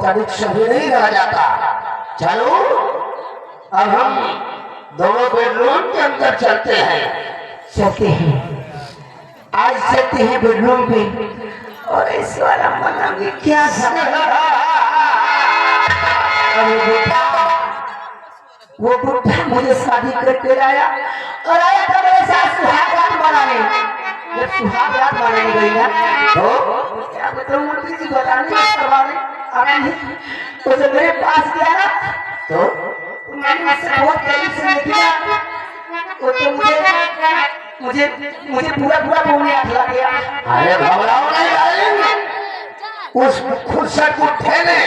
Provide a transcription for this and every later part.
अधिक सही नहीं रह जाता। चलो अब हम दोनों बेडरूम के अंदर चलते हैं। चलते हैं, आज चलते हैं बेडरूम पे और ऐश्वर्या बनाएंगे क्या। अरे बेटा, वो बुढ़ा मुझे शादी करके लाया और आया था मेरे साथ सुहाग रात मनाने। जब सुहाग रात मनाने गई ना तो क्या बताऊं, मंत्री जी बताने करवाने आने तो जब मेरे पास गया ना तो मैंने उससे बहुत करीब से देखा तो मुझे मुझे पूरा पूरा बोलने आ गया। अरे घबराओ नहीं डार्लिंग, उस खुर्शद बुढ़े ने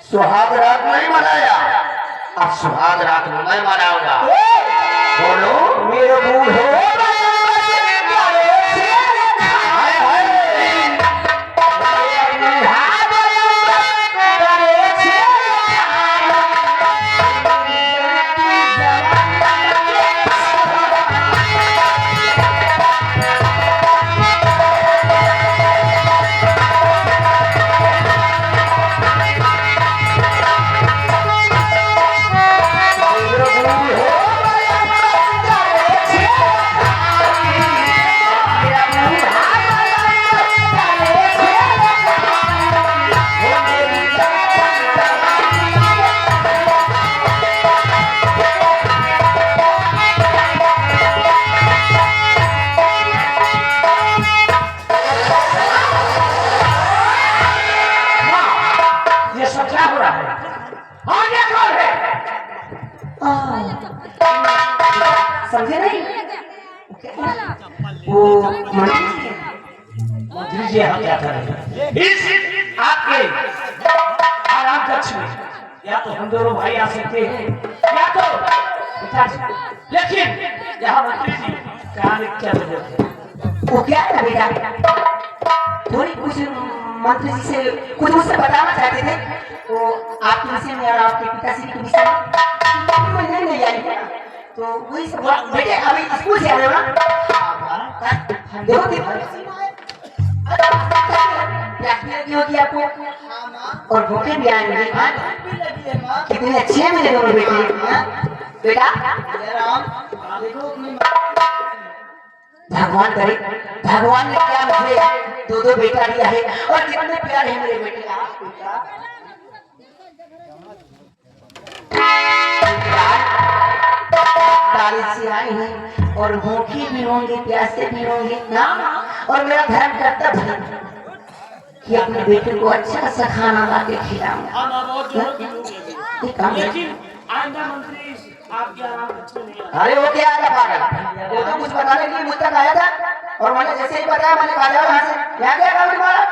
सुहाग रात नहीं मनाया, अब सुहाग रात मैं मनाऊंगा। बोलो मेरे बूढ़े समझे नहीं, वो मंत्री जी हम क्या कर रहे हैं इस आपके आराम कक्ष में। या तो हम दोनों भाई आ सकते हैं या तो पिताजी, लेकिन यहाँ मंत्री जी क्या वजह है? वो क्या है बेटा, थोड़ी कुछ मंत्री जी से कुछ मुझसे बताना चाहते थे, तो आपके विषय में और आपके पिताश्री के विषय में नहीं आई तो वही सब बेटे अभी स्कूल से आ रहे हो ना, देखो क्यों कि आपको और भूखे भी आएंगे। कितने अच्छे मेरे दोनों बेटे बेटा। भगवान करे, भगवान ने क्या मुझे दो दो बेटा दिया है और कितने प्यार है मेरे बेटे। से आए हैं और भूखे भी होंगे प्यासे भी होंगे ना, और मेरा धर्म कर्तव्य है कि अपने बेटे को अच्छा सा खाना ला के खिलाऊंगा। अरे वो क्या आया पागल, वो तो कुछ बताने के लिए मुझ तक आया था और मैंने जैसे ही बताया मैंने कहा जाओ यहाँ से, यहाँ क्या काम तुम्हारा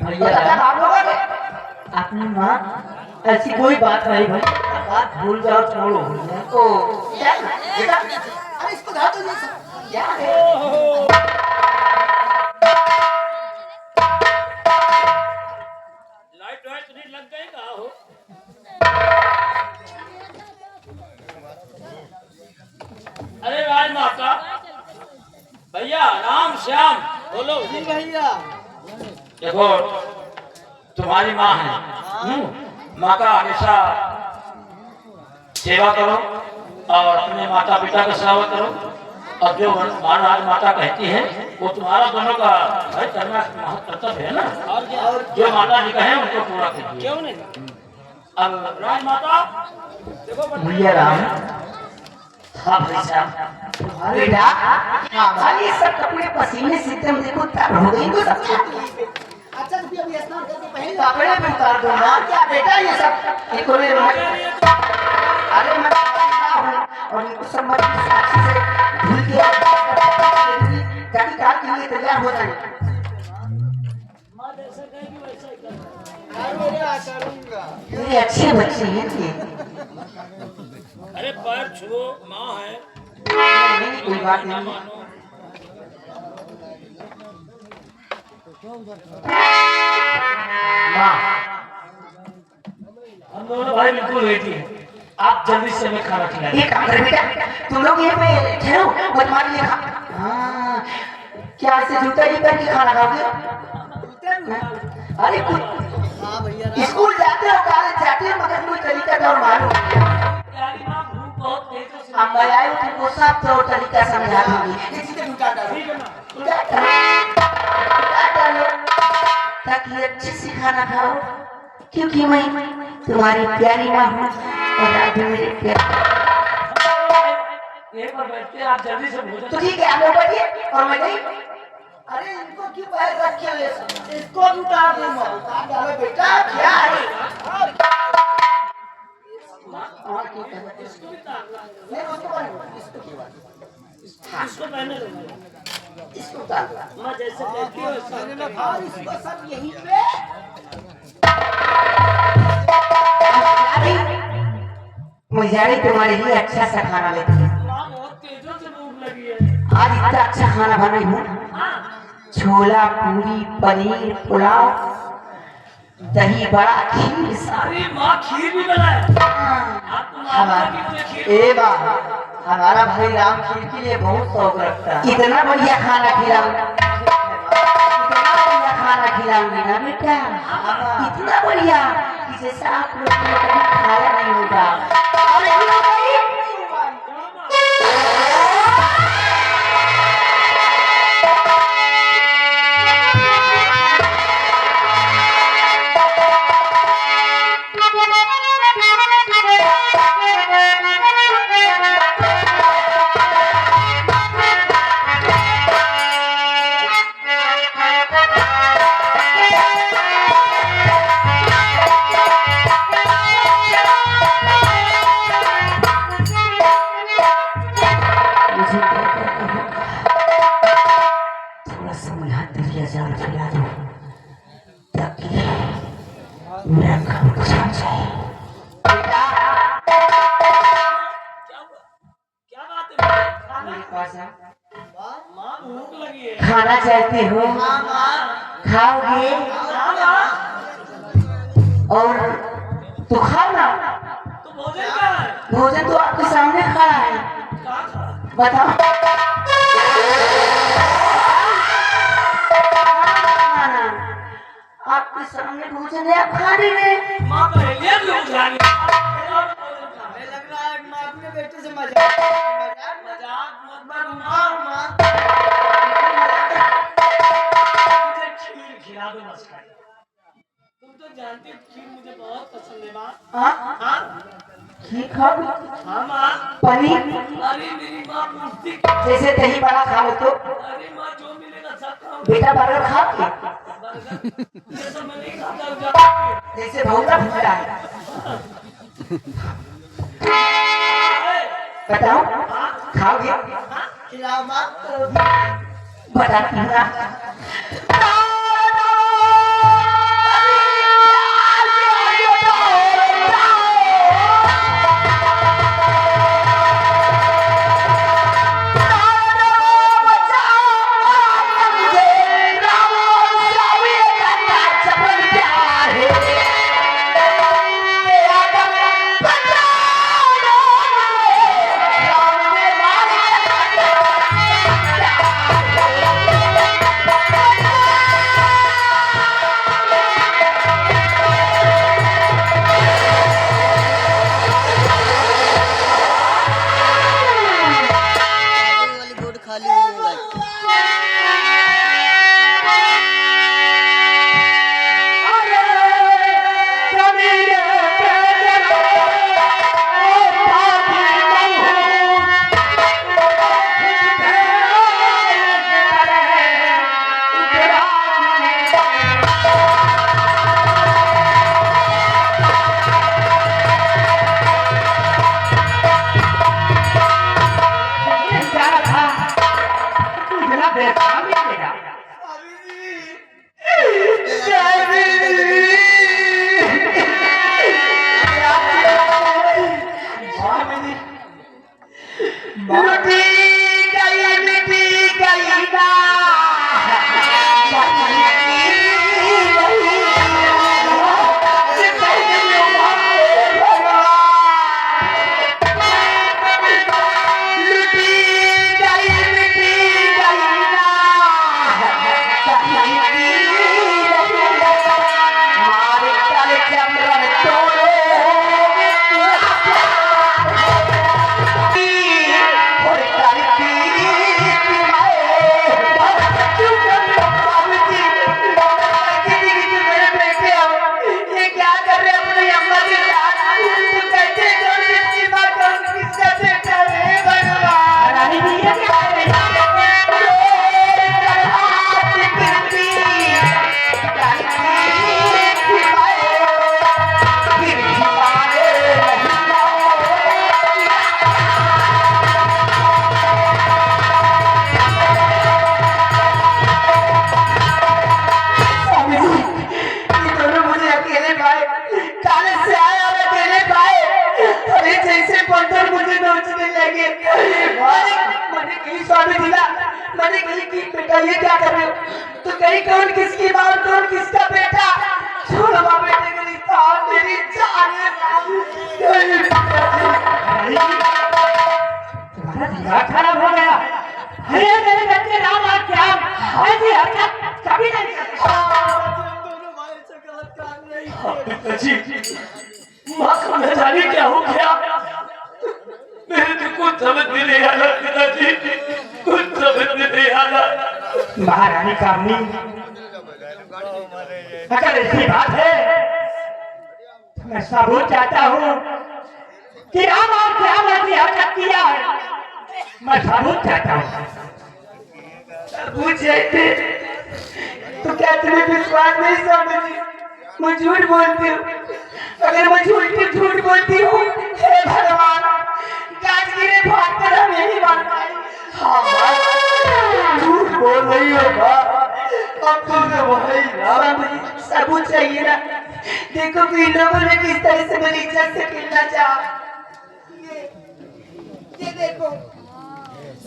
भैया आप लोगों ने अपनी माँ ऐसी कोई बात नहीं भाई, बात भूल जाओ छोड़ो। ओ क्या बेटा, अरे इसको धा दो, ये क्या है? लाइट नहीं लग गई कहाँ हो? अरे राजमाता भैया राम श्याम बोलो भैया। देखो तुम्हारी माँ है, माँ का हमेशा सेवा करो और अपने माता पिता का सेवा करो, और जो महाराज माता कहती है वो तुम्हारा दोनों का भाई करना कर्तव्य है ना, और जो माता जी कहे उनको पूरा करिए। क्यों नहीं? अब राजमाता भैया राम, हाँ भाई साहब बेटा, हाँ ये सब कपड़े पसीने से एकदम देखो तर हो गई तो सब अच्छा तो अभी स्नान करके पहले कपड़े पे उतार दो ना क्या बेटा, ये सब देखो मेरे अरे मैं और इनको सब मत साक्षी से धुल के गाड़ी कार के लिए तैयार हो जाए। ये अच्छे बच्चे हैं ये। अरे पैर छुओ, माँ है। नहीं कोई बात नहीं। माँ हम दोनों भाई बिल्कुल रेडी हैं, आप जल्दी से हमें खाना खिलाएं। ये काम कर बेटा, तुम लोग ये पे ठहरो, मैं तुम्हारे लिए हाँ क्या से जूता ही करके खाना खाओगे? अरे कुछ स्कूल जाते हो, कॉलेज जाते हो, मगर कोई तरीका तो मालूम। प्यारी माँ भूख बहुत तेजों से अब मैं आई तुमको सब तो तरीका समझा दूंगी। ठीक है ना ताकि अच्छे से खाना खाओ, क्योंकि मैं तुम्हारी प्यारी माँ हूँ और आप भी मेरे प्यारे। एक बार बैठते आप जल्दी से भोजन तो ठीक है, आप लोग बैठिए और मैं नहीं। अरे इनको क्यों पैर रखे हुए, इसको भी उतार दो, उतार डालो बेटा, क्या है? और क्या करना? इसको भी तारना है। नहीं, उसको पहनो, इसको क्यों बात? इसको पहने लो इसको उतार दो। माँ जैसे कहती हो वैसे और इसको सब यहीं पे। मुझे तुम्हारे लिए अच्छा सा खाना लेती हूँ। माँ बहुत तेजों से भूख लगी है। आज इतना अच्छा खाना बनाई हूँ, हाँ छोला पूरी पनीर पुलाव दही बड़ा खीर सारी। अरे माँ खीर भी बनाए आपको मालूम है कि मुझे खीर ए बा, हमारा भाई राम खीर के लिए बहुत शौक रखता है। इतना बढ़िया खाना खिलाऊंगा, इतना बढ़िया खाना खिलाऊंगी ना बेटा, इतना बढ़िया कि जैसा आप लोग ने कभी खाया नहीं होगा। और क्यों भाई? मुझे क्या करना होगा? थोड़ा सा यहाँ दरिया जाल खिला दो ताकि मेरा काम छा जाए। बेटा, क्या बात है मेरे पास आ। माँ भूख लगी है खाना चाहते हो? खाओगे? और तो खाओ ना। तो भोजन क्या है भोजन तो आपके सामने खड़ा है, कहाँ खा बताओ। खाना आपके सामने भोजन है, आप खा रही हैं। माँ पहले भी हो जाएगी लग रहा है मैं अपने बेटे से मजाक मजाक मत करो माँ मुझे खीर खिला दो बस खाली। तुम तो जानती हो खीर मुझे बहुत पसंद है माँ हाँ, हाँ खीर खाओ, हाँ माँ पनीर अरे मेरी माँ पूछती जैसे दही बड़ा खाओ तो। अरे माँ जो मिलेगा सब खाऊंगी बेटा बर्गर खाओगे? बर्गर ये सब मैं नहीं खाता हूँ जानती जैसे भौरा भूखा है, है। बताओ खाओगे? खिलाओ माँ। बताती हूँ ना। क्या कर रहे हो? तो कहीं कौन किसकी माँ और कौन किसका बेटा? छोड़ो माँ बेटे के रिश्ता और मेरी जान है बाबू। तुम्हारा दिमाग खराब हो गया। अरे मेरे बच्चे राम और श्याम ऐसी हरकत कभी नहीं करते। दोनों भाई से गलत काम नहीं पिताजी। माँ को न जाने क्या हो गया। मेरे तो कुछ समझ में नहीं आ रहा पिताजी, कुछ समझ में नहीं आ रहा। महारानी कामनी, अगर ऐसी बात है तो मैं सबूत चाहता हूँ कि राम और श्याम ऐसी हरकत किया है। मैं सबूत चाहता हूँ। सबूत चाहते तो क्या तुम्हें विश्वास नहीं समझी? मैं झूठ बोलती हूँ। अगर मैं झूठ बोलती हूँ, हे भगवान, गाजगिरे फाट कर हमें ही मार पाए। हाँ माँ, झूठ बोल रही हो माँ। अब तुमने वही ना। सबूत चाहिए ना। देखो कि इन लोगों ने किस तरह से मेरी इज्जत से खेलना चाहा। ये देखो,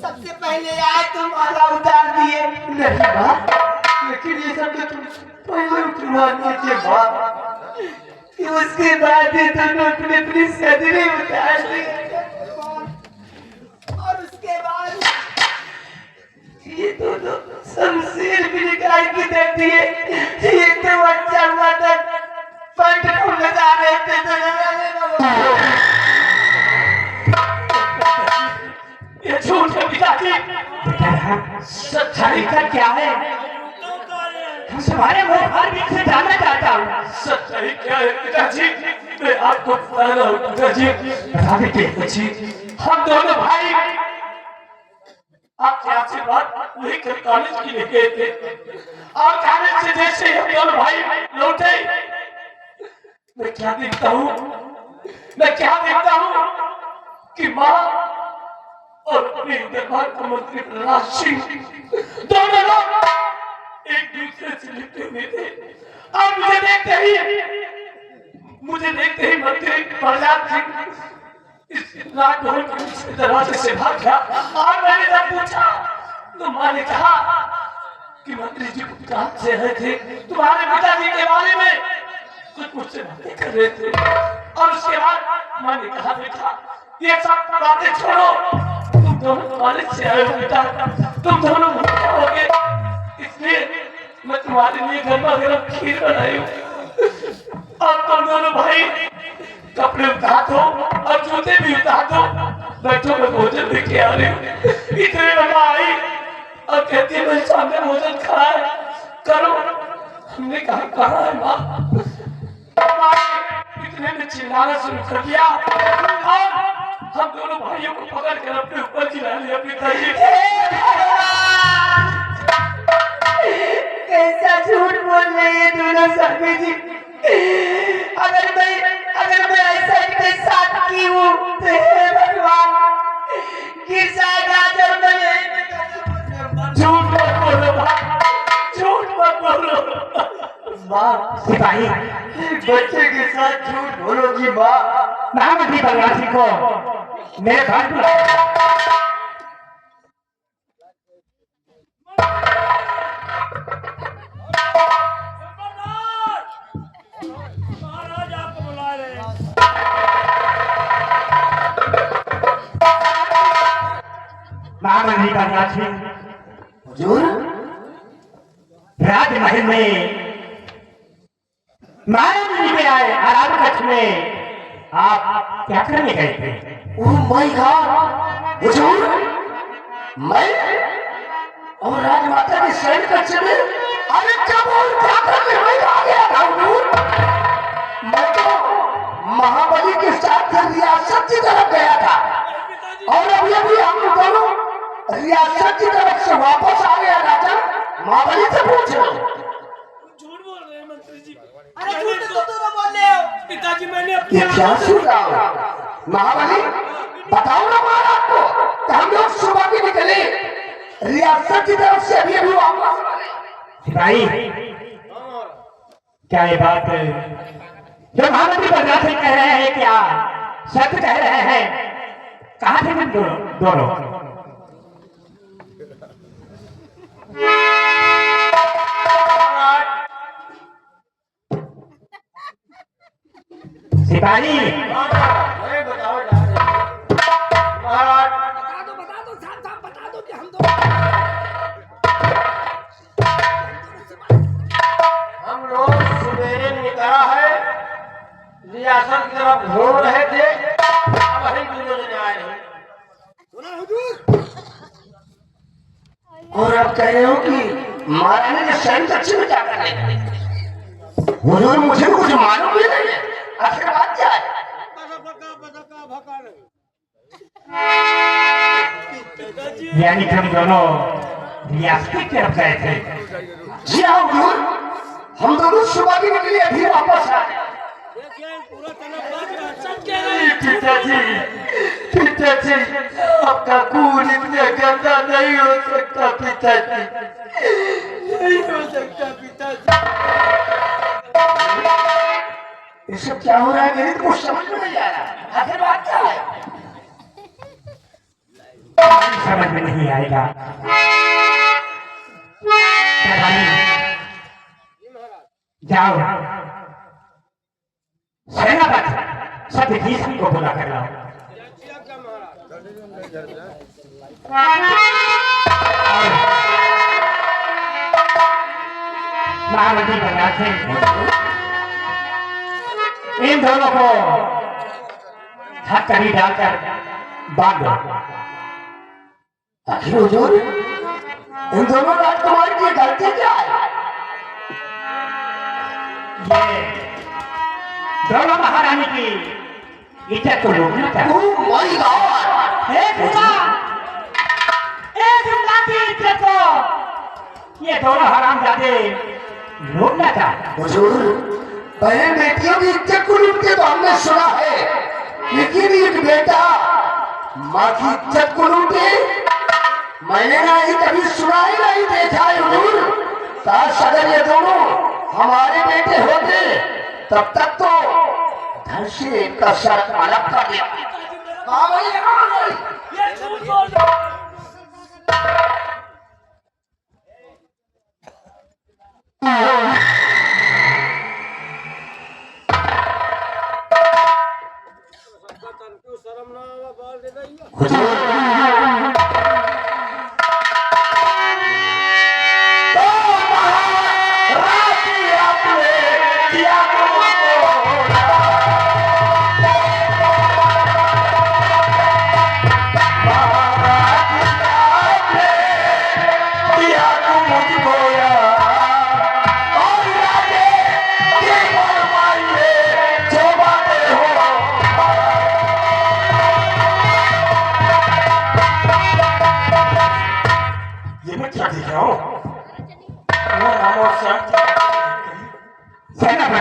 सबसे पहले आए तुम माला उतार दिए। नहीं माँ, लेकिन ये सब तो तुम पहले उठवाने थे माँ। कि उसके बाद ये दोनों अपने अपनी सदरी उतार दी। और उसके बाद ये दोनों शमशीर भी निकाल के दे दिए। ये तो अच्छा हुआ था, पंट को लगा रहे थे तो लगाने लगा। ये झूठ है पिताजी। सच्चाई का क्या है? हम तुम्हारे मुंह हर बीच से जानना चाहता हूँ। सच्चाई क्या है पिताजी? मैं आपको बता रहा हूँ पिताजी। बता देते पिताजी, हम दोनों भाई आपके आशीर्वाद लेकर कॉलेज के लिए गए थे। और कॉलेज से जैसे हम दोनों भाई लौटे, मैं क्या देखता हूँ कि माँ और अपने दरबार का मंत्री प्रहलाद सिंह दोनों लोग एक दूसरे से लिपटे हुए थे। और मुझे देखते ही मंत्री प्रहलाद सिंह इस राजभवन के पीछे दरवाजे से भाग गया। और मैंने जब पूछा तो माँ ने कहा कि मंत्री जी कहाँ से रहे थे, तुम्हारे पिताजी के बारे में कुछ मुझसे बातें कर रहे थे। और उसके बाद माँ ने कहा बेटा ये सब बातें छोड़ो, तुम दोनों कॉलेज से आए हो बेटा, तुम दोनों भूखे होगे, इसलिए मैं तुम्हारे लिए गर्मा गर्म खीर बनाई हूँ। और तुम दोनों भाई कपड़े उतार दो और जूते भी उतार दो, बैठो मैं भोजन लेके आ रही हूँ। इतने में माँ आई और कहती है मेरे सामने भोजन खाए करो। हमने कहा कहाँ है माँ? माँ ने इतने में चिल्लाना शुरू कर दिया और हम दोनों भाइयों को पकड़ कर अपने ऊपर चिल्ला लिया पिताजी। कैसा झूठ बोल रहे हैं दोनों स्वामी जी। अगर मैं ऐसा इनके साथ की हूँ तो हे भगवान, गिर जाएगा जब मैं। झूठ मत बोलो माँ, झूठ मत बोलो। माँ, सिपाही, बच्चे के साथ झूठ बोलोगी माँ? महामंत्री बलराज सिंह को मेरे घर बुलाओ। महाराज आपको बुला रहे हैं। महामंत्री बलराज सिंह, हुजूर, राजमहल में महाराज जी के आए आराम कक्ष में आप क्या करने गए थे? ओह माय गॉड, हुजूर, मैं और राजमाता के शयन कक्ष में, अरे क्या करने मैं आ गया था हुजूर? मैं तो महाबली के साथ रियासत की तरफ गया था और अभी हम दोनों रियासत की तरफ से वापस आ गया राजा। महाबली से पूछ लो। झूठ बोल रहे हैं मंत्री जी। अरे झूठ तो तुम बोल रहे हो। पिताजी मैंने ये अपनी क्या सुन रहा हूँ? महाबली बताओ ना महाराज को कि हम लोग सुबह के निकले रियासत की तरफ से अभी वापस आ गए। सिपाही, क्या ये बात जो महामंत्री बलराज सिंह कह रहे हैं क्या सच कह रहे हैं? कहाँ थे तुम दोनों? सिपाही बताओ महाराज। बता दो साहब साहब बता दो कि हम लोग सवेरे निकला है, रियासत की तरफ घूम रहे थे, वही दूल्हे लेने आए हैं। और अब कह रहे हो कि महारानी ने सैन कक्ष में क्या करने गए? हुजूर मुझे कुछ मालूम भी नहीं है, आखिर बात क्या है? यानी हम दोनों रियासत की तरफ गए थे। जी हाँ हुजूर, हम दोनों सुबह भी निकले, अभी वापस आए। पिताजी आपका खून इतना गंदा नहीं हो सकता पिताजी, नहीं हो सकता पिताजी। ये सब क्या हो रहा है, मेरी तो कुछ समझ में नहीं आ रहा, आखिर बात क्या है? समझ में नहीं आएगा। जाओ सेनापति सत्यजीत सिंह को बुला कर लाओ। महामंत्री प्रकाश सिंह इन दोनों को हथकड़ी डालकर बांध दो। आखिर हुजूर इन दोनों राजकुमार की गलती क्या है? ये दोनों महारानी की इज्जत को लूटना चाहते हैं। Oh my God! की इज्जत को ये दोनों हरामजादे लूटना चाहते हैं। हुजूर बहन बेटियों की इज्जत को लूटते तो हमने सुना है, लेकिन एक बेटा माँ की इज्जत को लूटे मैंने नहीं कभी सुना ही नहीं देखा है हुजूर। काश अगर ये दोनों हमारे बेटे होते तब तक तो घर से इनका सर अलग कर दिया। हाँ भैया, हाँ भैया। ये झूठ बोल रहे हो।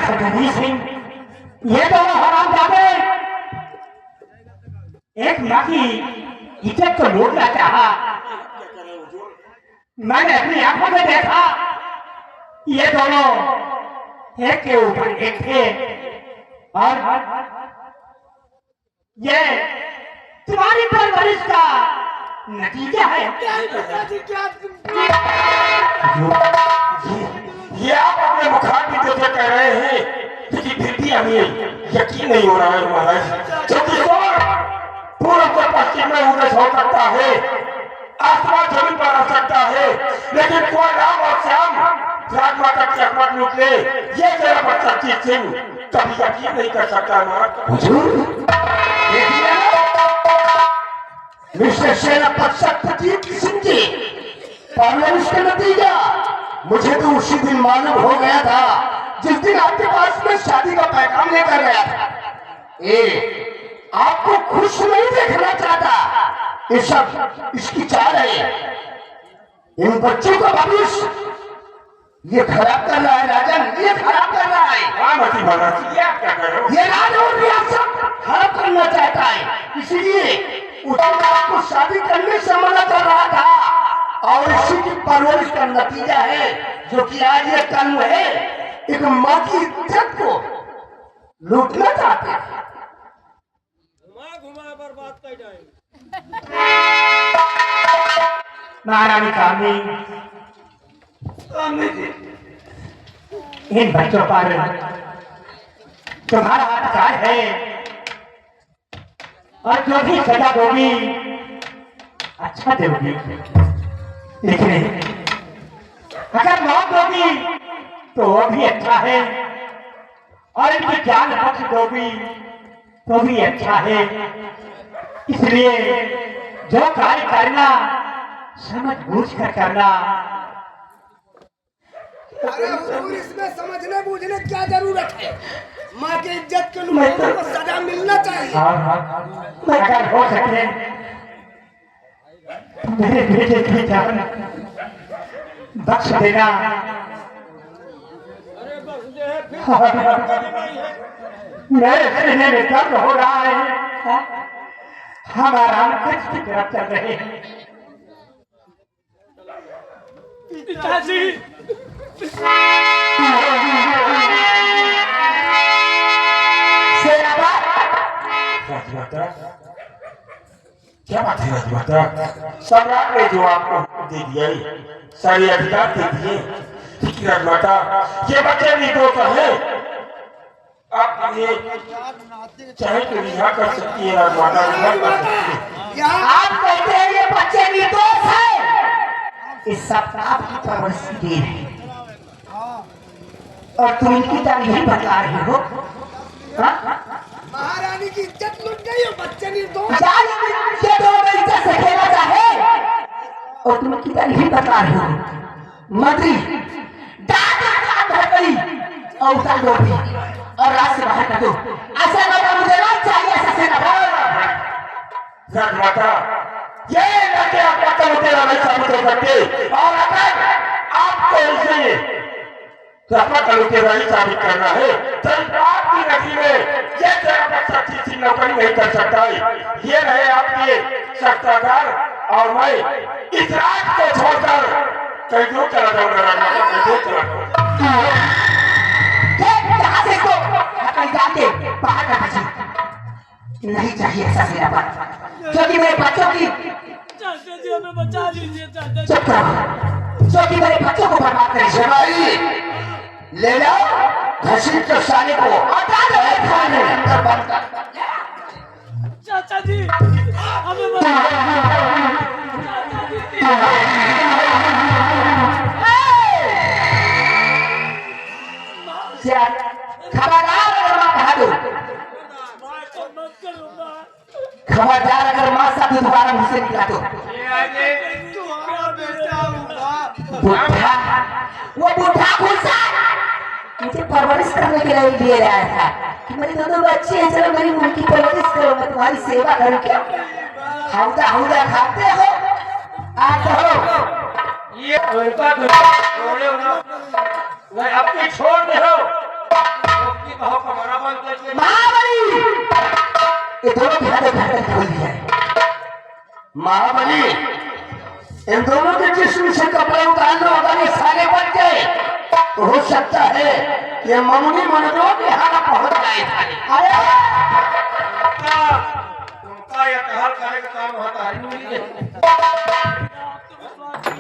सत्यजीत सिंह ये दोनों हरामजादे एक माँ की इज्जत को लूटना चाहा। मैंने अपनी आंखों में देखा ये दोनों एक के ऊपर एक थे और ये तुम्हारी परवरिश का नतीजा है। ये आप अपने मुखातिब से कह रहे हैं, लेकिन फिर भी हमें यकीन नहीं हो रहा है महाराज। क्योंकि पूर्व से पश्चिम में उदय हो सकता है, आसमान जमीन पर आ सकता है, लेकिन कोई राम और श्याम राजमाता की अकबर लूट ले, ये मेरा बच्चा जीत सिंह कभी यकीन नहीं कर सकता महाराज। देखिए मिस्टर सेनापति सत्यजीत सिंह जी, परवरिश का नतीजा मुझे तो उसी दिन मालूम हो गया था जिस दिन आपके पास में शादी का पैगाम लेकर गया था। आपको खुश नहीं देखना चाहता, ये सब इसकी चाल है। इन बच्चों का भविष्य ये खराब कर रहा है राजन, ये खराब कर रहा है। ये राज और रियासत खराब करना चाहता है, इसलिए उसने आपको शादी करने से मना कर रहा था और इसी की परवरिश का नतीजा है जो कि आज ये कर्म है। एक माँ की इज्जत को लूटना चाहते हैं। घुमा बर्बाद कर जाएंगे। महारानी कामी स्वामी जी इन बच्चों पर तुम्हारा अधिकार है और जो भी सजा दोगी अच्छा दोगी, लेकिन अगर मौत दोगी तो वो भी अच्छा है और इनकी जान बख्श दोगी तो भी अच्छा है। इसलिए जो कार्य करना समझ बूझ कर करना। अरे हुजूर, इसमें समझने बूझने क्या जरूरत है? माँ की इज्जत के नुकसान को सजा मिलना चाहिए। अगर हो सके मेरे बेटे की जान बख्श देना। मेरे सीने में दर्द हो रहा है, हमारा कष्ट की तरफ चल रहे हैं। पिताजी क्या बात है राजमाता? सम्राट ने जो आपको दे दिया सारे अधिकार दे दिए राजमाता, ये बच्चे निर्दोष है, आप ये चाहे तो रिहा कर सकती है राजमाता, रिहा कर सकती है। आप कहते हैं ये बच्चे निर्दोष है, इस सब आपकी परवरिश की देन है और तुम इनकी जान नहीं बता रही हो। महारानी की इज्जत लुट गई और बच्चे निर्दोष। ये दोनों इज्जत से खेलना चाहे और तुम इनकी जान नहीं बता रही हो। मंत्री डांट भर गई और उतार दो भी और राज से बाहर कर दो। ऐसा लगा मुझे ना चाहिए, ऐसा सेना राजमाता, ये लड़के आपका कलुटेरा नहीं साबित हो सकते और अगर आपको इसे अपना कलुटेरा ही साबित करना है तो आपकी नदी में ये जरा सच्ची सी नौकरी नहीं कर सकता है। ये रहे आपके सत्ताधार और मैं इस राज को छोड़कर कहीं दूर चला जाऊंगा राजमाता, कहीं दूर चला जाऊंगा। जाके बाहर कर दीजिए। नहीं चाहिए ऐसा सेना पर, क्योंकि मेरे बच्चों की चाचा जी हमें बचा लीजिए चाचा जी। चुप करो, क्योंकि मेरे बच्चों को बर्बाद करें। जमाई ले जाओ घसीट के साले को हटा दो ये खाने। अंदर बंद कर। चाचा जी हमें बचा चाचा जी। खबरदार अगर माँ कहा दो, मत करो माँ। खबरदार अगर माँ साथ दोबारा मुझसे निकला तो तुम्हारा बेटा हूँ। बुढ़ा, वो बुढ़ा खुशा मुझे परवरिश करने के लिए लिए आया था कि मेरे दोनों बच्चे हैं, चलो मेरी उनकी परवरिश करो, मैं तुम्हारी सेवा करूँ। क्या हौदा हौदा खाते हो? आते हो ये उनका छोड़े ना, मैं अपनी छोड़ दे हो आपकी कहो कमरा बंद करके महाबली, ये दोनों की हाथ घर खोल दिया है। महाबली, इन दोनों के जिस्म से कपड़े उतार लो, अगर ये साले बच गए तो हो सकता है कि ममुनी मनों के हाथ पहुंच जाए। अरे उनका ये कहल करे का काम होता है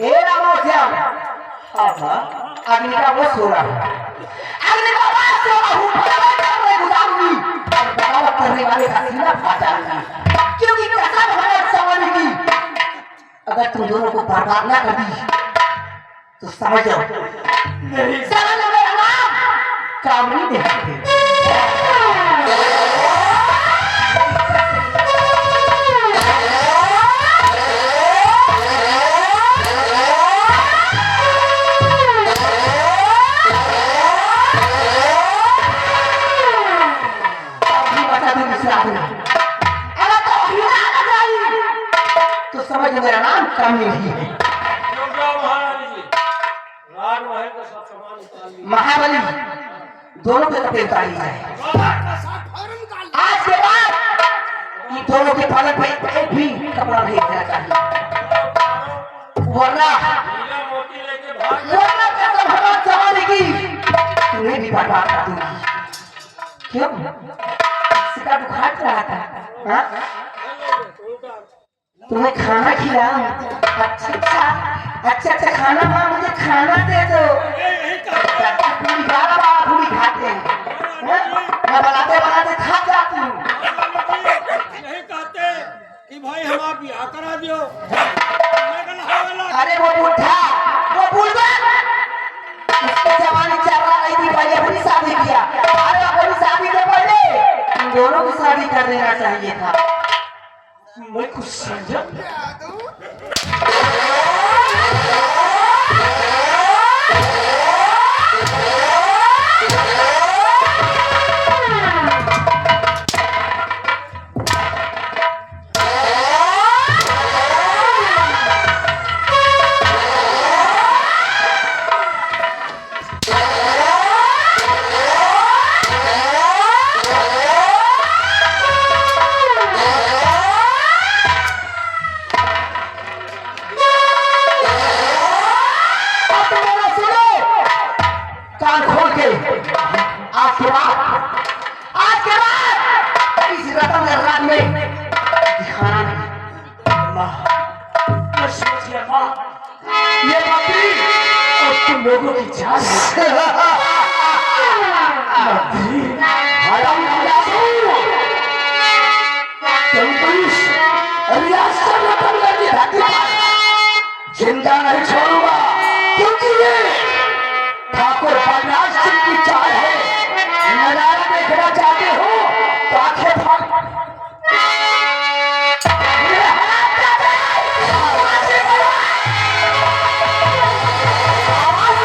ए रामोश्याम, अग्नि का वो सो रहा है, अग्नि का वो सो रहा हूँ, गुजारूंगी और बगावत करने वाले का सीना फाड़ डालूंगी, क्योंकि कसम है समझ की अगर तुम दोनों को बर्बाद ना कर दी तो समझ जाओ समझ लो मेरा नाम कामनी देहाती। तो समझ मेरा नाम कामनी ही है। महाबली, दोनों के कपड़े उतार ली जाए। आज के बाद इन दोनों के पालन पे एक भी कपड़ा नहीं रहना चाहिए, वरना कसम भगवान जमाने की तुम्हें भी बर्बाद कर दूंगी। क्यों इसका बुखार रहा था? हाँ? तुम्हें खाना खिलाऊं, अच्छा अच्छा खाना, माँ मुझे खाना दे दो। तुम दोनों की शादी कर देना चाहिए था। मैं कुछ समझा कान खोल के आज के बाद इस रतन रात में दिखाना नहीं। माँ मैं समझ गया माँ ये मंत्री और तुम लोगों की जान है मंत्री हराम जादू तुम पुलिस रियासत में बंद कर दिया जिंदा नहीं छोड़ूंगा क्योंकि ये ठाकुर प्रहलाद सिंह की चाल है। नजारा देखना चाहते हो तो आंखें फाड़ ये हाथ जाते हैं। आवाज़ करो। आवाज़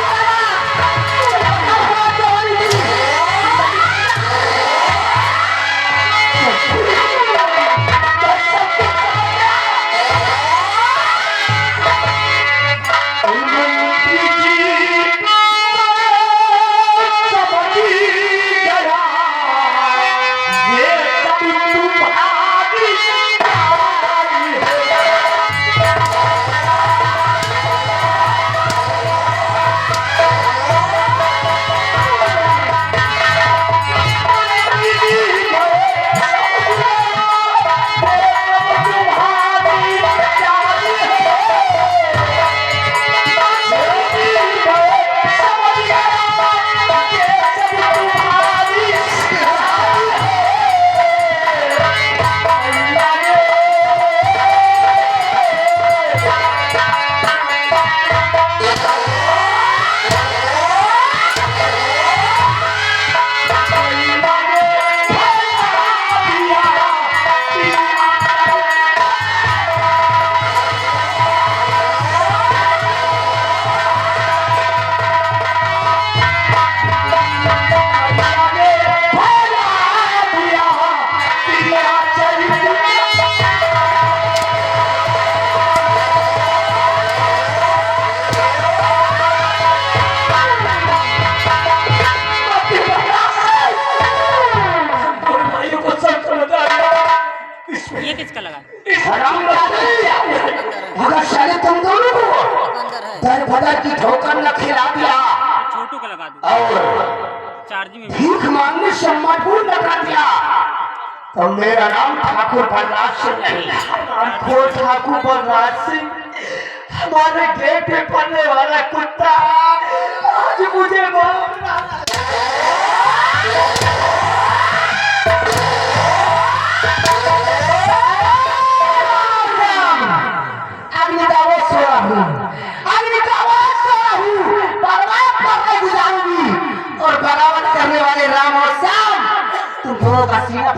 ये किसका लगा? अगर साले तुम दोनों को दर बदर की ठोकर न खिला दिया छोटू का लगा दो। और चार्जिंग में भीख मांगने से मजबूर न कर दिया तो मेरा नाम ठाकुर प्रहलाद सिंह नहीं। ठाकुर प्रहलाद सिंह हमारे गेट पे पड़ने वाला कुत्ता आज मुझे मार और बगावत करने वाले राम और श्याम तुम दोनों का सीना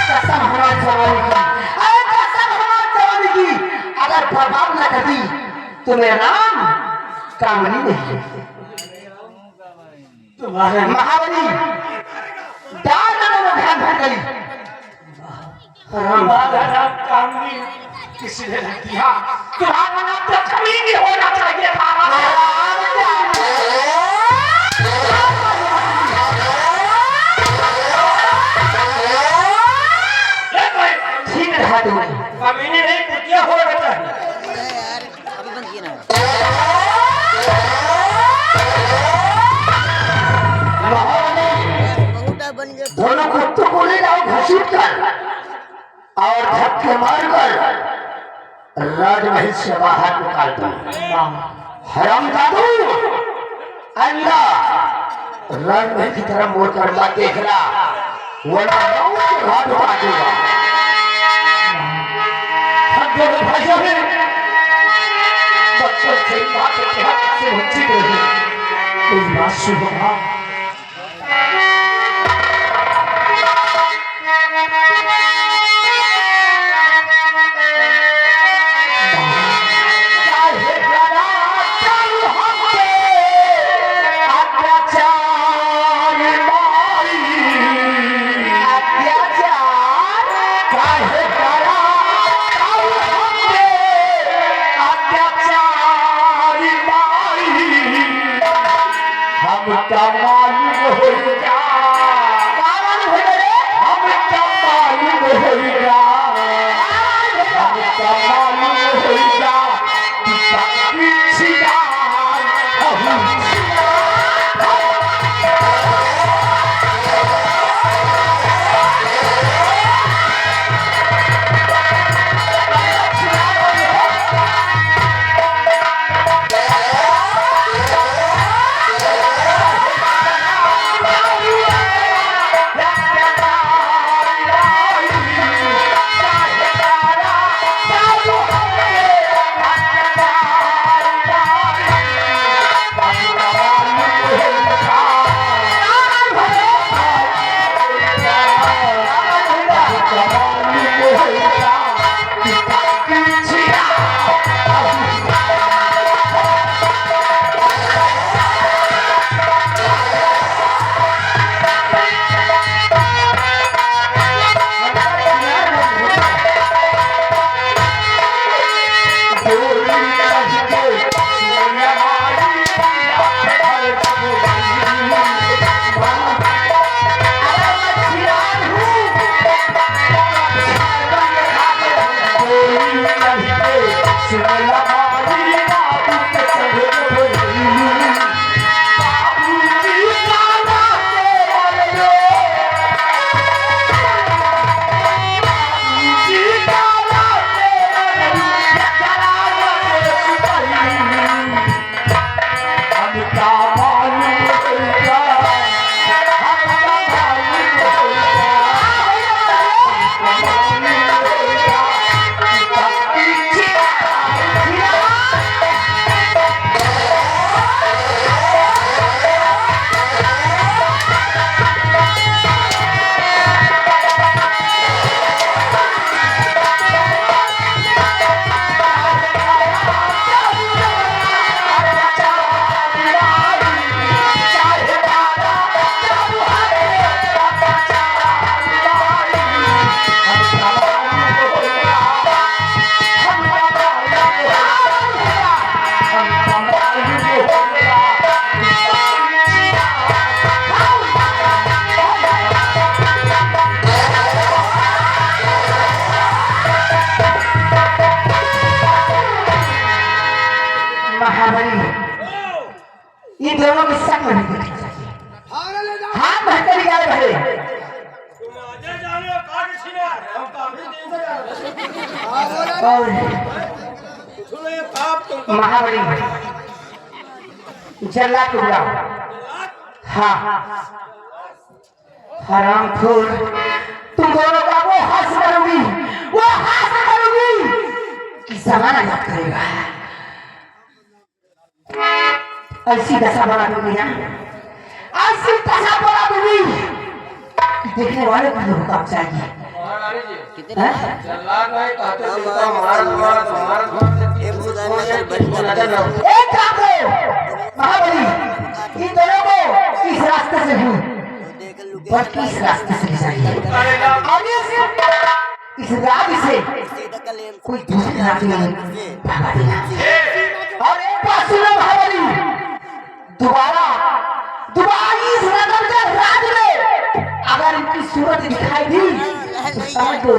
कसम हमारे जवानी की, अरे कसम हमारे जवानी की, अगर बर्बाद न करती तो मेरा नाम कामनी नहीं। तुम्हारे महाबली डाल में ध्यान भर गई। हमारा नाम कामनी किसी ने नहीं दिया तुम्हारा नाम तो कभी नहीं होना चाहिए था। ठीक रहा तुम्हें कमीने नहीं कुतिया हो रहा था। अभी बंद किया ना। दोनों कुत्तों को ले जाओ घसीट कर और धक्के मारकर राजमहल से बाहर निकाल दो। हरामजादू अल्लाह राजमहल की तरफ मुड़कर मत देखना वरना मौत के घाट उतार दूंगा। भाइयों ने बच्चों से बात से वंचित रहे। इस बात से हमका मालूम हो जा, हमका मालूम हो जा, हमका मालूम हो जा, पिछिया ये दोनों के संग में देखना चाहिए। हाँ बेहतरी यार भले और महाबली जल्ला टुकड़ा हाँ हरामखोर तुम दोनों का वो हंस करूंगी कि जमाना याद करेगा। ऐसी दशा बना दूंगी ना, ऐसी दशा बना दूंगी देखने वाले को रुकाव चाहिए। एक काम करो महाबली, इन दोनों को इस रास्ते से हूँ बल्कि इस रास्ते से जाइए और इस रास्ते से कोई दूसरे रास्ते में भगा देना। और एक बात सुनो महाबली, दोबारा इस नगर के राज में अगर इनकी सूरत दिखाई दी तो समझ लो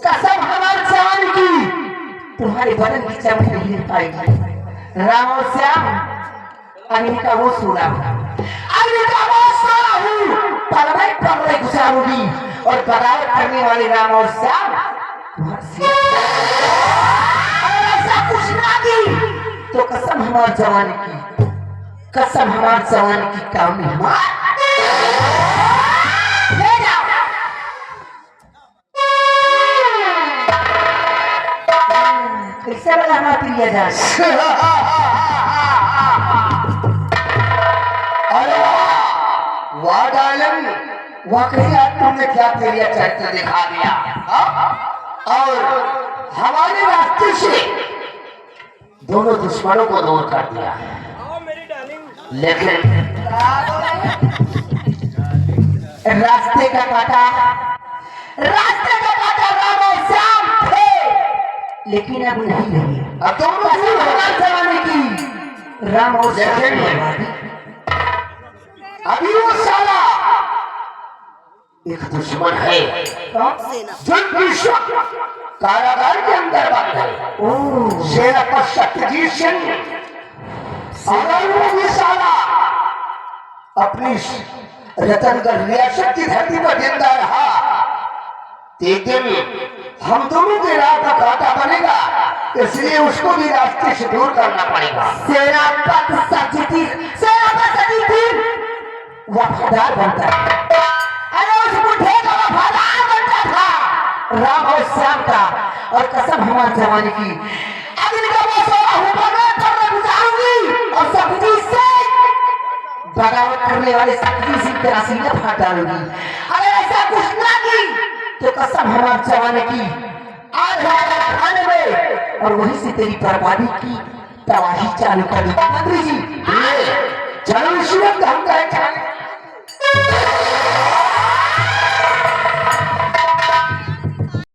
कसम हमारे जवान की तुम्हारे बदन की चमक नहीं ले पाएगी। राम और श्याम अनिका वो सोना हूँ पलवे गुजारूंगी और बराबर करने वाले राम और श्याम ऐसा कुछ ना दी तो कसम हमारे जवान की, कसम हमारे जवान की काम नहीं ले जाओ। कैसे लगा हमारा प्रिय जान? अरे वाह डालन, वाकई आज तुमने क्या तेरिया चरित्र दिखा दिया और हमारे रास्ते से दोनों दुश्मनों को दूर कर दिया। लेकिन रास्ते का काटा राम और श्याम थे, लेकिन अब नहीं। अब दोनों जमाने की राम और श्याम अभी वो साला एक दुश्मन है जो विश्व कारागार के अंदर बंद है। सेनापति सत्यजीत सिंह, अगर वो भी साला अपनी रतनगढ़ रियासत की धरती पर जिंदा रहा, एक दिन हम दोनों के राह का कांटा बनेगा, इसलिए उसको भी रास्ते से दूर करना पड़ेगा। सेनापति सत्यजीत वफादार बनता है। अरे उस बुढ़े का वफादार बनता था राम और श्याम का, और कसम हमारे जमाने की अग्नि का वो सोना पर बुझाऊंगी और सत्यजीत से बगावत करने वाले सत्यजीत सिंह तेरा सीना फाड़ डालूंगी। अगर ऐसा कुछ ना की तो कसम हमारे जमाने की आज हमारे खाने में, और वहीं से तेरी बर्बादी की तबाही चालू कर दी। मंत्री जी चलो इसी वक्त हम कहें